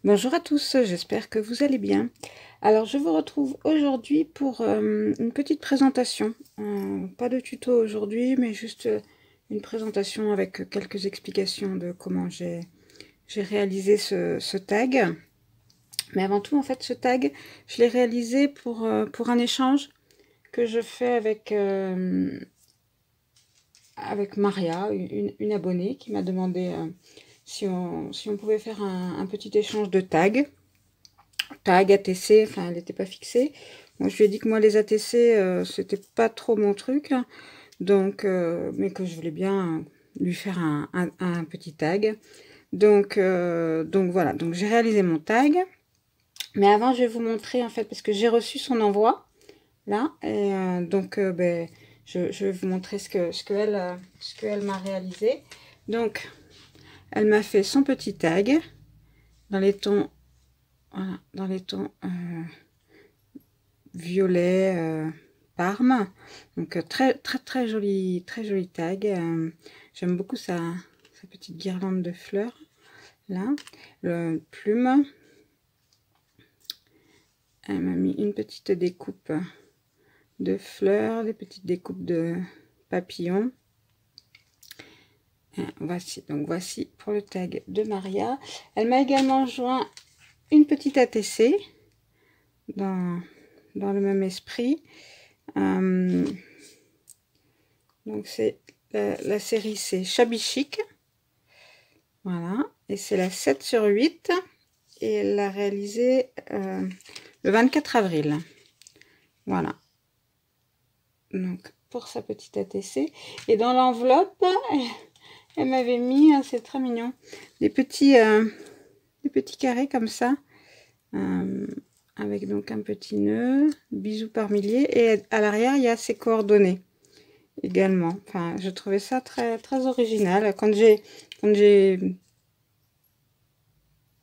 Bonjour à tous, j'espère que vous allez bien. Alors je vous retrouve aujourd'hui pour une petite présentation. Pas de tuto aujourd'hui, mais juste une présentation avec quelques explications de comment j'ai réalisé ce tag. Mais avant tout, en fait, ce tag, je l'ai réalisé pour un échange que je fais avec Maria, une abonnée qui m'a demandé si on pouvait faire un petit échange de tags. Tag, ATC, enfin elle n'était pas fixée. Moi je lui ai dit que moi les ATC c'était pas trop mon truc, donc mais que je voulais bien lui faire un petit tag. Donc voilà, donc j'ai réalisé mon tag. Mais avant je vais vous montrer en fait parce que j'ai reçu son envoi là et ben, je vais vous montrer ce que elle m'a réalisé. Donc elle m'a fait son petit tag dans les tons, voilà, dans les tons violet Parme, donc très joli tag. J'aime beaucoup sa petite guirlande de fleurs là, le plume. Elle m'a mis une petite découpe de fleurs, des petites découpes de papillons. Et voici pour le tag de Maria. Elle m'a également joint une petite ATC dans le même esprit. Donc c'est la série, c'est Shabby Chic, voilà, et c'est la 7/8 et elle l'a réalisée le 24 avril, voilà. Donc pour sa petite ATC, et dans l'enveloppe elle m'avait mis, c'est très mignon, des petits carrés comme ça, avec donc un petit nœud, bisous par milliers, et à l'arrière il y a ses coordonnées également. Enfin, je trouvais ça très original. Quand j'ai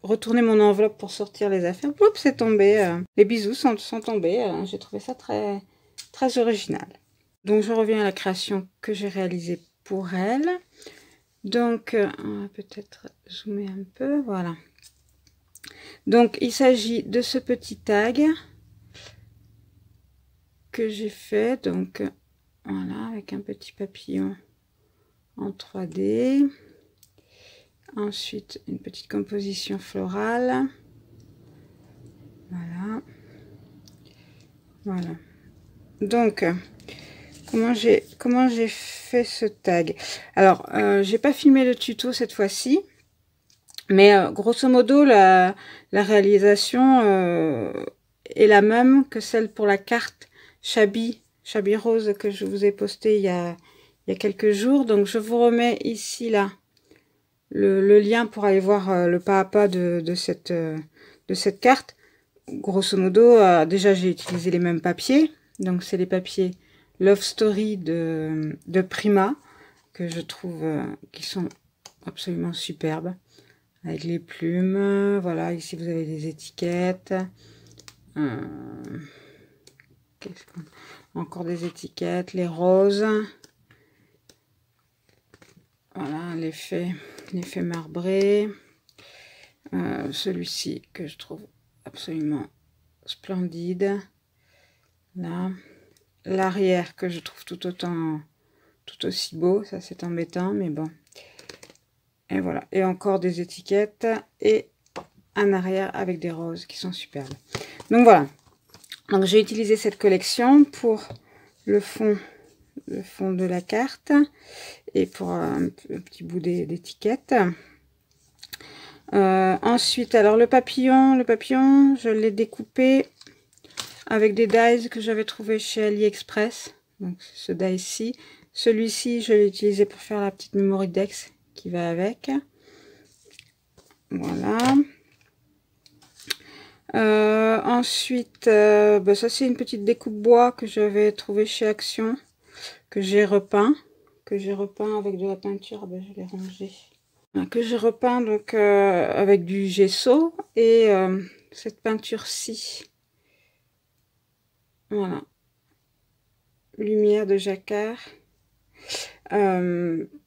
retourné mon enveloppe pour sortir les affaires, oups, c'est tombé. Les bisous sont tombés. J'ai trouvé ça très original. Donc, je reviens à la création que j'ai réalisée pour elle. Donc, on va peut-être zoomer un peu. Voilà. Donc, il s'agit de ce petit tag que j'ai fait. Donc, voilà, avec un petit papillon en 3D. Ensuite, une petite composition florale. Voilà. Donc, comment j'ai fait ce tag? Alors, j'ai pas filmé le tuto cette fois-ci, mais grosso modo, la réalisation est la même que celle pour la carte Shabby Rose que je vous ai postée il y a quelques jours. Donc, je vous remets ici là le lien pour aller voir le pas à pas de cette carte. Grosso modo, déjà j'ai utilisé les mêmes papiers, donc c'est les papiers Love Story de Prima, que je trouve qui sont absolument superbes, avec les plumes. Voilà, ici vous avez des étiquettes, encore des étiquettes, les roses. Voilà, l'effet marbré. Celui-ci que je trouve absolument splendide. Là, l'arrière que je trouve tout aussi beau. Ça, c'est embêtant, mais bon. Et voilà. Et encore des étiquettes et un arrière avec des roses qui sont superbes. Donc voilà. Donc j'ai utilisé cette collection pour le fond de la carte et pour un petit bout d'étiquette. Ensuite, alors le papillon, je l'ai découpé avec des dies que j'avais trouvé chez AliExpress. Donc ce die-ci. Celui-ci, je l'ai utilisé pour faire la petite memory dex qui va avec. Voilà. Ensuite, bah, ça c'est une petite découpe bois que j'avais trouvé chez Action, que j'ai repeint avec de la peinture. Bah, je l'ai rangé. Que j'ai repeint donc avec du gesso et cette peinture-ci. Voilà. Lumière de jacquard.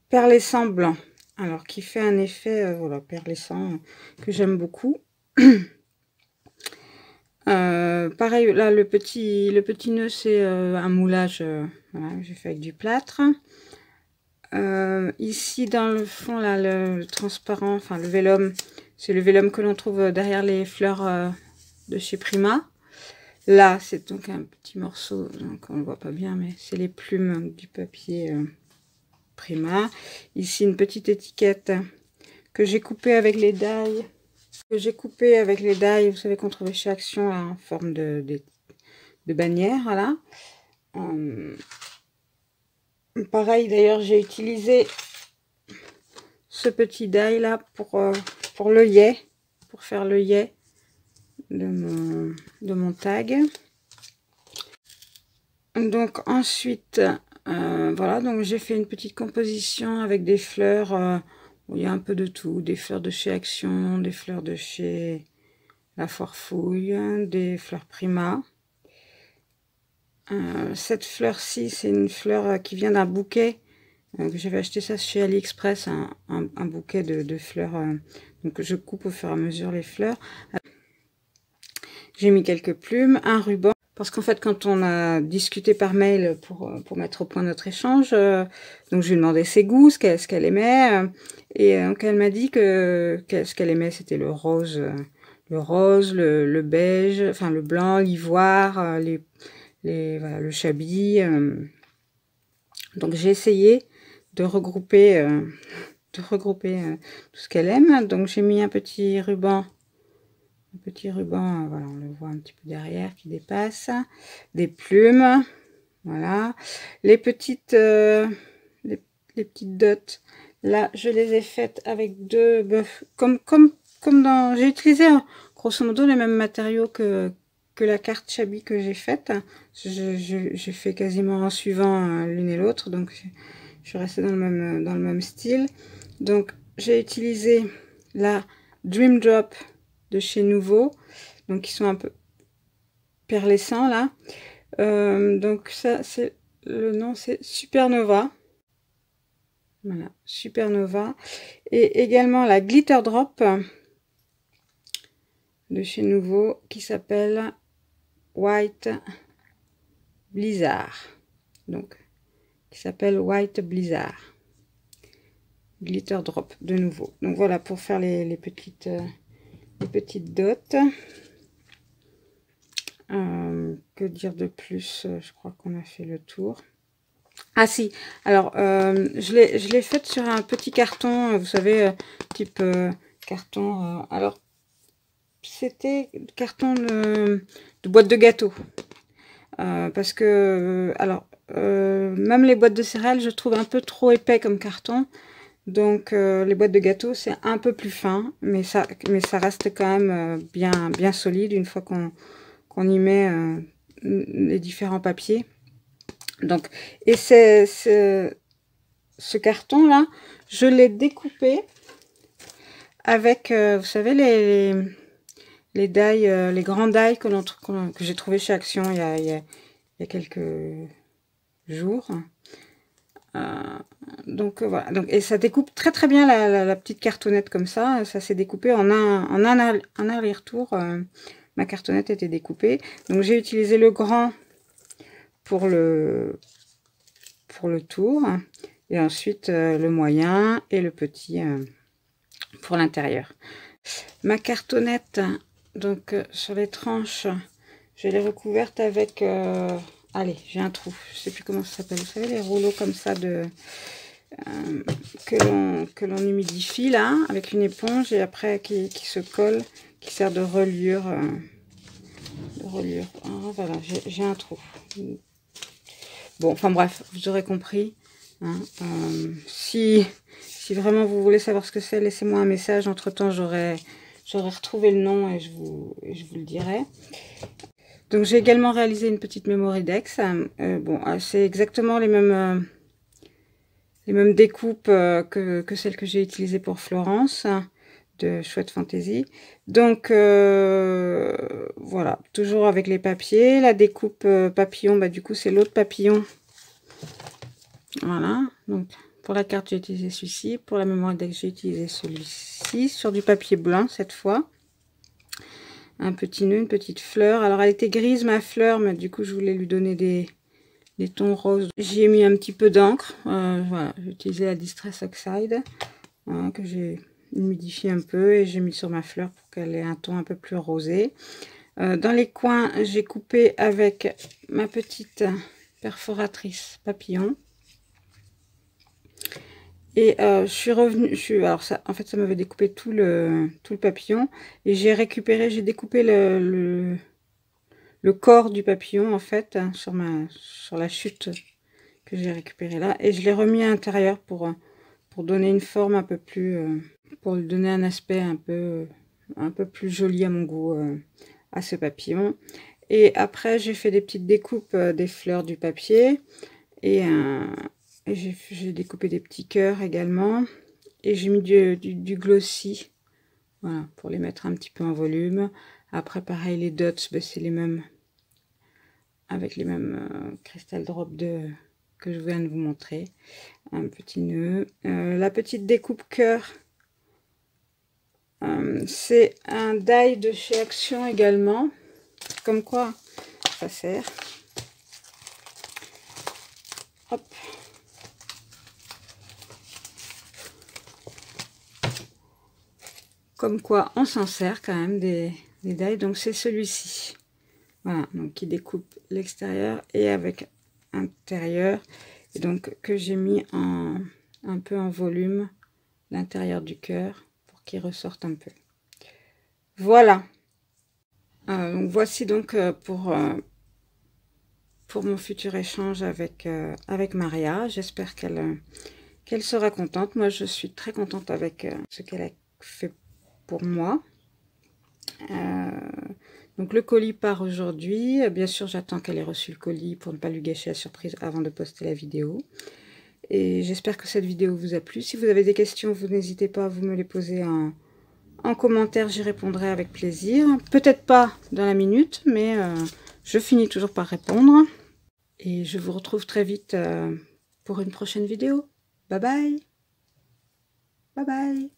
Perlescent blanc. Alors, qui fait un effet, voilà, perlescent, que j'aime beaucoup. Pareil, là, le petit nœud, c'est un moulage voilà, que j'ai fait avec du plâtre. Ici, dans le fond, là, le transparent, enfin le vélum, c'est le vélum que l'on trouve derrière les fleurs de chez Prima. Là, c'est donc un petit morceau, donc on ne le voit pas bien, mais c'est les plumes du papier Prima. Ici, une petite étiquette que j'ai coupée avec les die. Vous savez qu'on trouvait chez Action là, en forme de bannière, voilà. Pareil, d'ailleurs, j'ai utilisé ce petit die là pour l'œillet, pour faire l'œillet de mon tag. Donc ensuite, voilà, donc j'ai fait une petite composition avec des fleurs, où il y a un peu de tout, des fleurs de chez Action, des fleurs de chez La Forfouille, des fleurs Prima. Cette fleur-ci, c'est une fleur qui vient d'un bouquet, que j'avais acheté ça chez AliExpress, un bouquet de fleurs, donc je coupe au fur et à mesure les fleurs. J'ai mis quelques plumes, un ruban. Parce qu'en fait, quand on a discuté par mail pour mettre au point notre échange, donc je lui ai demandé ses goûts, ce qu'elle aimait, et donc elle m'a dit que ce qu'elle aimait, c'était le rose, le beige, enfin le blanc, l'ivoire, voilà, le chablis. Donc j'ai essayé de regrouper, tout ce qu'elle aime. Donc j'ai mis un petit ruban. Voilà, on le voit un petit peu derrière qui dépasse, des plumes, voilà, les petites dots, là je les ai faites avec deux, comme dans, j'ai utilisé grosso modo les mêmes matériaux que la carte Chabi que j'ai faite, j'ai fait quasiment en suivant l'une et l'autre, donc je suis restée dans le même style. Donc j'ai utilisé la Dream Drop de chez Nouveau, donc ils sont un peu perlescents là. Donc ça, c'est le nom, c'est Supernova. Voilà, Supernova. Et également la Glitter Drop de chez Nouveau qui s'appelle White Blizzard. Donc, qui s'appelle White Blizzard. Glitter Drop de Nouveau. Donc voilà pour faire les petites dots. Que dire de plus? Je crois qu'on a fait le tour. Ah si, alors je l'ai faite sur un petit carton, vous savez, type carton. Alors c'était carton de boîte de gâteau. Parce que, alors, même les boîtes de céréales, je trouve un peu trop épais comme carton. Donc les boîtes de gâteau, c'est un peu plus fin, mais ça reste quand même bien solide une fois qu'on y met les différents papiers. Donc, et ce carton-là, je l'ai découpé avec, vous savez, les die, les grands die que j'ai trouvé chez Action il y a quelques jours. Donc voilà, donc, et ça découpe très très bien la petite cartonnette comme ça s'est découpé en un aller-retour. Ma cartonnette était découpée, donc j'ai utilisé le grand pour le tour, et ensuite le moyen et le petit pour l'intérieur. Ma cartonnette, donc sur les tranches, je l'ai recouverte avec allez, j'ai un trou, je sais plus comment ça s'appelle, vous savez, les rouleaux comme ça que l'on humidifie là avec une éponge, et après qui se colle, qui sert de reliure. Ah, voilà, j'ai un trou. Bon, enfin bref, vous aurez compris. Hein, si vraiment vous voulez savoir ce que c'est, laissez-moi un message. Entre temps, j'aurai retrouvé le nom et je vous le dirai. Donc j'ai également réalisé une petite Mémoridex. Bon, c'est exactement les mêmes découpes que celles que j'ai utilisées pour Florence, de Chouette Fantaisie. Donc voilà, toujours avec les papiers. La découpe papillon, bah, du coup c'est l'autre papillon. Voilà, donc pour la carte j'ai utilisé celui-ci, pour la Mémoridex j'ai utilisé celui-ci, sur du papier blanc cette fois. un petit nœud, une petite fleur. Alors elle était grise ma fleur, mais du coup je voulais lui donner des tons roses. J'y ai mis un petit peu d'encre. Voilà, j'ai utilisé la Distress Oxide que j'ai humidifié un peu et j'ai mis sur ma fleur pour qu'elle ait un ton un peu plus rosé. Dans les coins, j'ai coupé avec ma petite perforatrice papillon. Et je suis revenue, alors ça, en fait, ça m'avait découpé tout le papillon. Et j'ai découpé le corps du papillon, en fait, hein, sur la chute que j'ai récupérée là. Et je l'ai remis à l'intérieur pour donner une forme un peu plus, pour lui donner un aspect un peu plus joli à mon goût à ce papillon. Et après, j'ai fait des petites découpes des fleurs du papier. Et j'ai découpé des petits cœurs également. Et j'ai mis du glossy. Voilà, pour les mettre un petit peu en volume. Après, pareil, les dots, ben, c'est les mêmes. Avec les mêmes Crystal Drop que je viens de vous montrer. Un petit nœud. La petite découpe cœur. C'est un die de chez Action également. Comme quoi, ça sert. Hop. Comme quoi, on s'en sert quand même des die. Donc, c'est celui-ci. Voilà, donc qui découpe l'extérieur et avec intérieur. Et donc, que j'ai mis un peu en volume l'intérieur du cœur pour qu'il ressorte un peu. Voilà. Donc, voici donc pour mon futur échange avec Maria. J'espère qu'elle sera contente. Moi, je suis très contente avec ce qu'elle a fait pour moi. Donc le colis part aujourd'hui. Bien sûr, j'attends qu'elle ait reçu le colis pour ne pas lui gâcher la surprise avant de poster la vidéo. Et j'espère que cette vidéo vous a plu. Si vous avez des questions, vous n'hésitez pas à vous me les poser en commentaire. J'y répondrai avec plaisir. Peut-être pas dans la minute, mais je finis toujours par répondre. Et je vous retrouve très vite pour une prochaine vidéo. Bye bye. Bye bye.